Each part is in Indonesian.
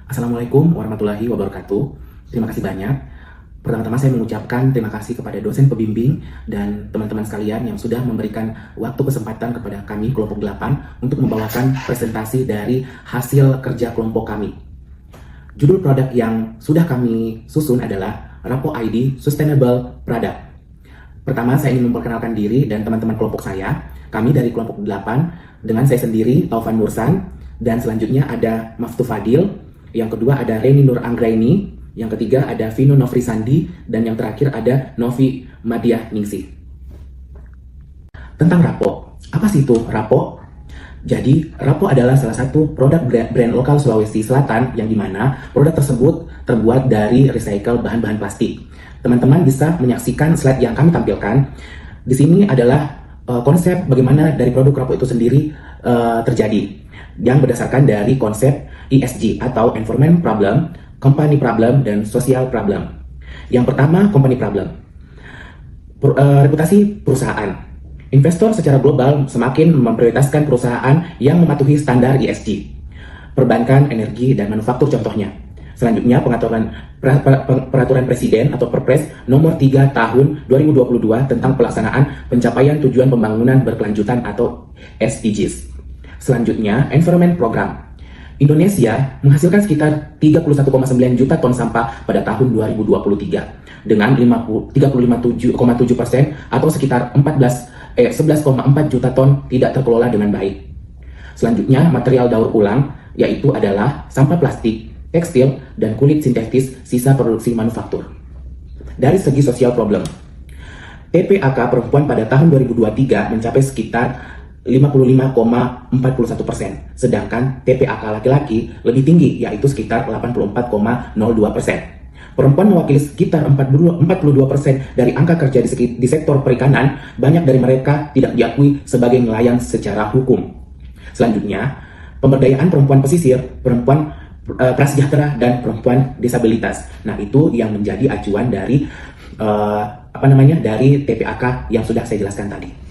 Assalamualaikum warahmatullahi wabarakatuh. Terima kasih banyak. Pertama-tama saya mengucapkan terima kasih kepada dosen pembimbing dan teman-teman sekalian yang sudah memberikan waktu kesempatan kepada kami kelompok 8 untuk membawakan presentasi dari hasil kerja kelompok kami. Judul produk yang sudah kami susun adalah Rapo ID Sustainable Product. Pertama, saya ingin memperkenalkan diri dan teman-teman kelompok saya. Kami dari kelompok 8 dengan saya sendiri, Taufan Nursan, dan selanjutnya ada Maftu Fadil, yang kedua ada Reni Nur Anggraini, yang ketiga ada Vino Novrisandi, dan yang terakhir ada Novi Madiah Ningsih. Tentang Rapo, apa sih itu Rapo? Jadi, Rapo adalah salah satu produk brand lokal Sulawesi Selatan yang dimana produk tersebut terbuat dari recycle bahan-bahan plastik. Teman-teman bisa menyaksikan slide yang kami tampilkan. Di sini adalah konsep bagaimana dari produk Rapo itu sendiri terjadi, yang berdasarkan dari konsep ESG atau Environment Problem, Company Problem, dan Social Problem. Yang pertama, Company Problem. Reputasi perusahaan. Investor secara global semakin memprioritaskan perusahaan yang mematuhi standar ESG. Perbankan, energi, dan manufaktur contohnya. Selanjutnya, peraturan Presiden atau Perpres nomor 3 tahun 2022 tentang pelaksanaan pencapaian tujuan pembangunan berkelanjutan atau SDGs. Selanjutnya, Environment Program. Indonesia menghasilkan sekitar 31,9 juta ton sampah pada tahun 2023 dengan 35,7% atau sekitar 11,4 juta ton tidak terkelola dengan baik. Selanjutnya, material daur ulang yaitu adalah sampah plastik, tekstil, dan kulit sintetis sisa produksi manufaktur. Dari segi sosial problem, TPAK perempuan pada tahun 2023 mencapai sekitar 55,41%, sedangkan TPAK laki-laki lebih tinggi yaitu sekitar 84,02%. Perempuan mewakili sekitar 42% dari angka kerja di sektor perikanan, banyak dari mereka tidak diakui sebagai nelayan secara hukum. Selanjutnya, pemberdayaan perempuan pesisir, perempuan prasejahtera, dan perempuan disabilitas. Nah, itu yang menjadi acuan dari dari TPAK yang sudah saya jelaskan tadi.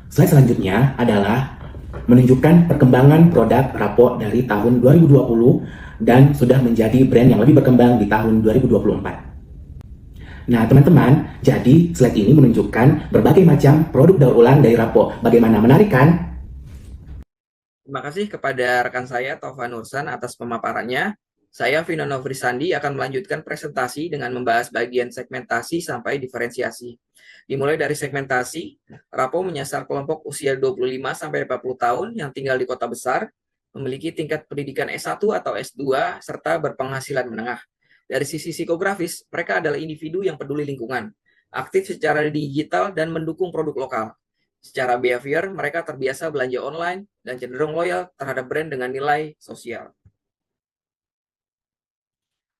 Slide selanjutnya adalah menunjukkan perkembangan produk Rapo dari tahun 2020 dan sudah menjadi brand yang lebih berkembang di tahun 2024. Nah, teman-teman, jadi slide ini menunjukkan berbagai macam produk daur ulang dari Rapo. Bagaimana, menarik kan? Terima kasih kepada rekan saya Taufan Nursan atas pemaparannya. Saya Vino Novrisandi akan melanjutkan presentasi dengan membahas bagian segmentasi sampai diferensiasi. Dimulai dari segmentasi, Rapo menyasar kelompok usia 25-40 tahun yang tinggal di kota besar, memiliki tingkat pendidikan S1 atau S2, serta berpenghasilan menengah. Dari sisi psikografis, mereka adalah individu yang peduli lingkungan, aktif secara digital dan mendukung produk lokal. Secara behavior, mereka terbiasa belanja online dan cenderung loyal terhadap brand dengan nilai sosial.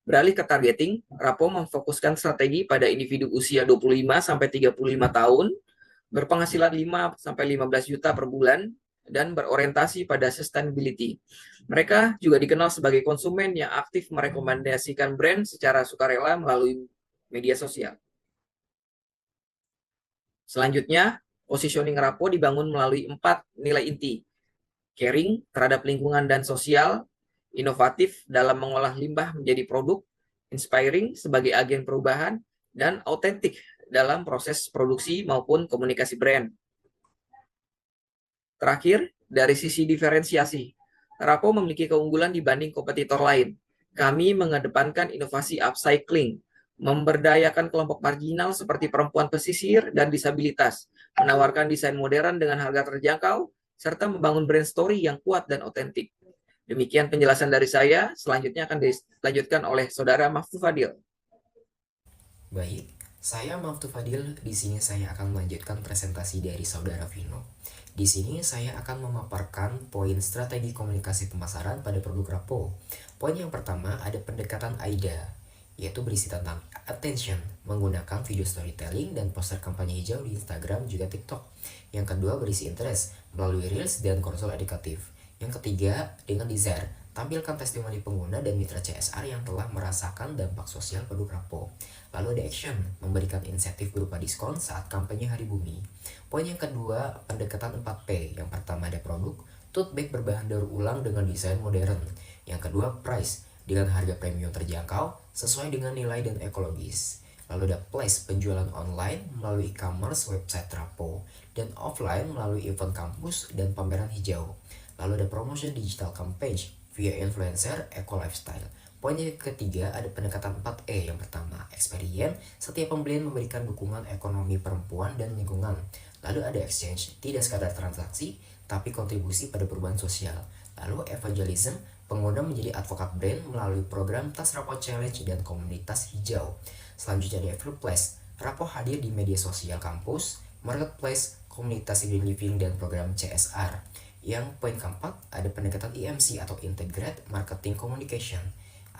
Beralih ke targeting, Rapo memfokuskan strategi pada individu usia 25-35 tahun, berpenghasilan 5-15 juta per bulan, dan berorientasi pada sustainability. Mereka juga dikenal sebagai konsumen yang aktif merekomendasikan brand secara sukarela melalui media sosial. Selanjutnya, positioning Rapo dibangun melalui 4 nilai inti: caring terhadap lingkungan dan sosial, inovatif dalam mengolah limbah menjadi produk, inspiring sebagai agen perubahan, dan autentik dalam proses produksi maupun komunikasi brand. Terakhir, dari sisi diferensiasi, Rapo memiliki keunggulan dibanding kompetitor lain. Kami mengedepankan inovasi upcycling, memberdayakan kelompok marginal seperti perempuan pesisir dan disabilitas, menawarkan desain modern dengan harga terjangkau, serta membangun brand story yang kuat dan otentik. Demikian penjelasan dari saya, selanjutnya akan dilanjutkan oleh Saudara Maftu Fadil. Baik, saya Maftu Fadil. Di sini saya akan melanjutkan presentasi dari Saudara Vino. Di sini saya akan memaparkan poin strategi komunikasi pemasaran pada produk Rapo. Poin yang pertama ada pendekatan AIDA, yaitu berisi tentang attention, menggunakan video storytelling dan poster kampanye hijau di Instagram juga TikTok. Yang kedua berisi interest, melalui Reels dan konsol edukatif. Yang ketiga dengan desire, tampilkan testimoni pengguna dan mitra CSR yang telah merasakan dampak sosial produk Rapo. Lalu ada action, memberikan insentif berupa diskon saat kampanye Hari Bumi. Poin yang kedua, pendekatan 4P. Yang pertama ada produk, tote bag berbahan daur ulang dengan desain modern. Yang kedua, price, dengan harga premium terjangkau sesuai dengan nilai dan ekologis. Lalu ada place, penjualan online melalui e-commerce website Trapo, dan offline melalui event kampus dan pameran hijau. Lalu ada promotion digital campaign via influencer eco lifestyle. Poin yang ketiga ada pendekatan 4E. Yang pertama, experience, setiap pembelian memberikan dukungan ekonomi perempuan dan lingkungan. Lalu ada exchange, tidak sekadar transaksi, tapi kontribusi pada perubahan sosial. Lalu evangelism, pengguna menjadi advokat brand melalui program Tas Rapo Challenge dan komunitas hijau. Selanjutnya ada Everplace, Rapo hadir di media sosial kampus, marketplace, komunitas green living, dan program CSR. Yang poin keempat ada pendekatan IMC atau Integrated Marketing Communication.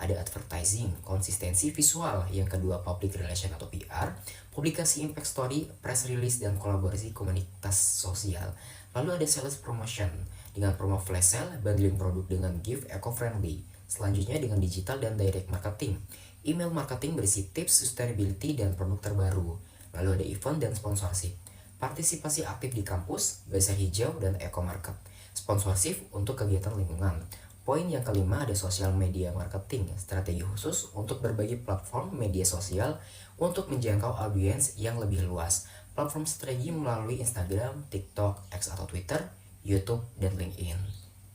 Ada advertising, konsistensi visual. Yang kedua public relation atau PR, publikasi impact story, press release, dan kolaborasi komunitas sosial. Lalu ada sales promotion dengan promo flash sale, bundling produk dengan gift eco-friendly. Selanjutnya dengan digital dan direct marketing. Email marketing berisi tips sustainability dan produk terbaru. Lalu ada event dan sponsorship. Partisipasi aktif di kampus, bazar hijau, dan eco-market. Sponsorship untuk kegiatan lingkungan. Poin yang kelima ada social media marketing, strategi khusus untuk berbagi platform media sosial untuk menjangkau audiens yang lebih luas. Platform strategi melalui Instagram, TikTok, X atau Twitter, YouTube, dan LinkedIn.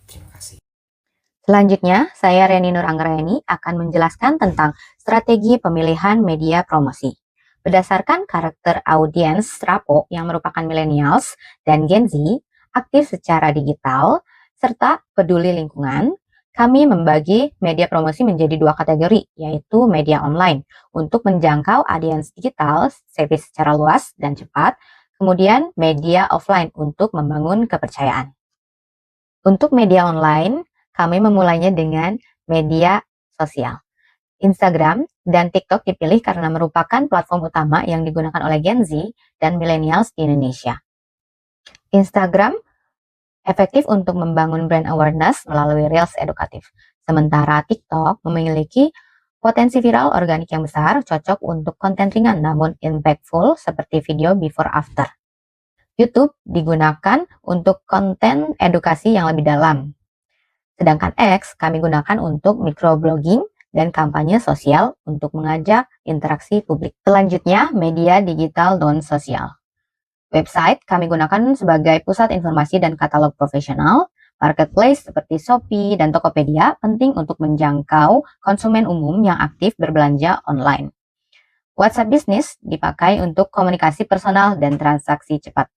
Terima kasih. Selanjutnya, saya Reni Nur Anggraeni akan menjelaskan tentang strategi pemilihan media promosi. Berdasarkan karakter audiens Trapo yang merupakan millennials dan Gen Z, aktif secara digital, serta peduli lingkungan, kami membagi media promosi menjadi dua kategori, yaitu media online untuk menjangkau audiens digital, service secara luas dan cepat, kemudian media offline untuk membangun kepercayaan. Untuk media online, kami memulainya dengan media sosial. Instagram dan TikTok dipilih karena merupakan platform utama yang digunakan oleh Gen Z dan millennials di Indonesia. Instagram efektif untuk membangun brand awareness melalui reels edukatif. Sementara TikTok memiliki potensi viral organik yang besar, cocok untuk konten ringan namun impactful seperti video before after. YouTube digunakan untuk konten edukasi yang lebih dalam. Sedangkan X kami gunakan untuk microblogging dan kampanye sosial untuk mengajak interaksi publik. Selanjutnya, media digital non-sosial. Website kami gunakan sebagai pusat informasi dan katalog profesional. Marketplace seperti Shopee dan Tokopedia penting untuk menjangkau konsumen umum yang aktif berbelanja online. WhatsApp Business dipakai untuk komunikasi personal dan transaksi cepat.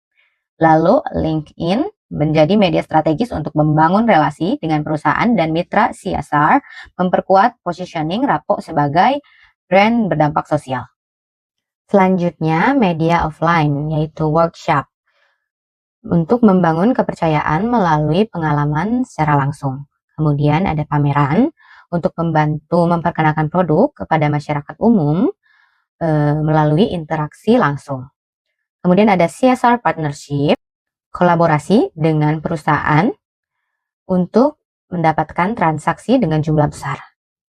Lalu LinkedIn menjadi media strategis untuk membangun relasi dengan perusahaan dan mitra CSR, memperkuat positioning Rapo sebagai brand berdampak sosial. Selanjutnya, media offline, yaitu workshop, untuk membangun kepercayaan melalui pengalaman secara langsung. Kemudian ada pameran, untuk membantu memperkenalkan produk kepada masyarakat umum melalui interaksi langsung. Kemudian ada CSR partnership, kolaborasi dengan perusahaan untuk mendapatkan transaksi dengan jumlah besar.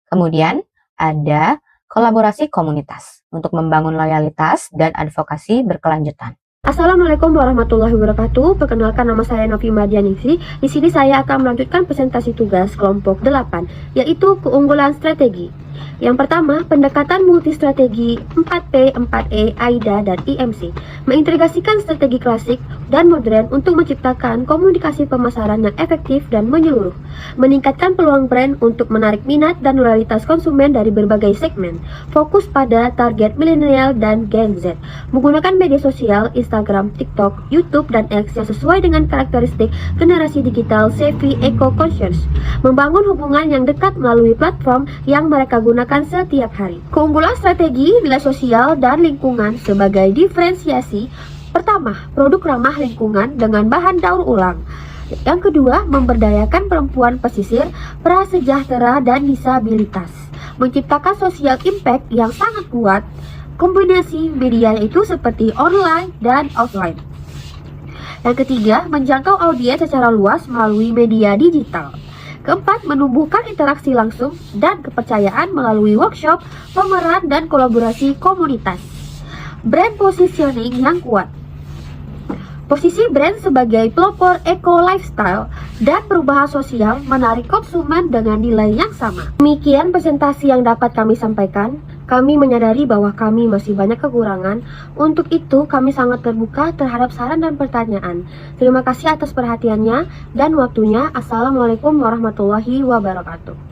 Kemudian ada kolaborasi komunitas untuk membangun loyalitas dan advokasi berkelanjutan. Assalamualaikum warahmatullahi wabarakatuh. Perkenalkan, nama saya Novi Mardianingsih. Di sini saya akan melanjutkan presentasi tugas kelompok 8, yaitu keunggulan strategi. Yang pertama, pendekatan multistrategi 4P, 4E, AIDA, dan IMC mengintegrasikan strategi klasik dan modern untuk menciptakan komunikasi pemasaran yang efektif dan menyeluruh, meningkatkan peluang brand untuk menarik minat dan loyalitas konsumen dari berbagai segmen, fokus pada target milenial dan Gen Z, menggunakan media sosial, Instagram, TikTok, YouTube, dan X yang sesuai dengan karakteristik generasi digital savvy eco-conscious, membangun hubungan yang dekat melalui platform yang mereka gunakan setiap hari. Keunggulan strategi nilai sosial dan lingkungan sebagai diferensiasi. Pertama, produk ramah lingkungan dengan bahan daur ulang. Yang kedua, memberdayakan perempuan pesisir, prasejahtera, dan disabilitas, menciptakan social impact yang sangat kuat. Kombinasi media itu seperti online dan offline. Yang ketiga, menjangkau audiens secara luas melalui media digital. Keempat, menumbuhkan interaksi langsung dan kepercayaan melalui workshop, pameran, dan kolaborasi komunitas. Brand positioning yang kuat. Posisi brand sebagai pelopor eco lifestyle dan perubahan sosial menarik konsumen dengan nilai yang sama. Demikian presentasi yang dapat kami sampaikan. Kami menyadari bahwa kami masih banyak kekurangan. Untuk itu, kami sangat terbuka terhadap saran dan pertanyaan. Terima kasih atas perhatiannya dan waktunya. Assalamualaikum warahmatullahi wabarakatuh.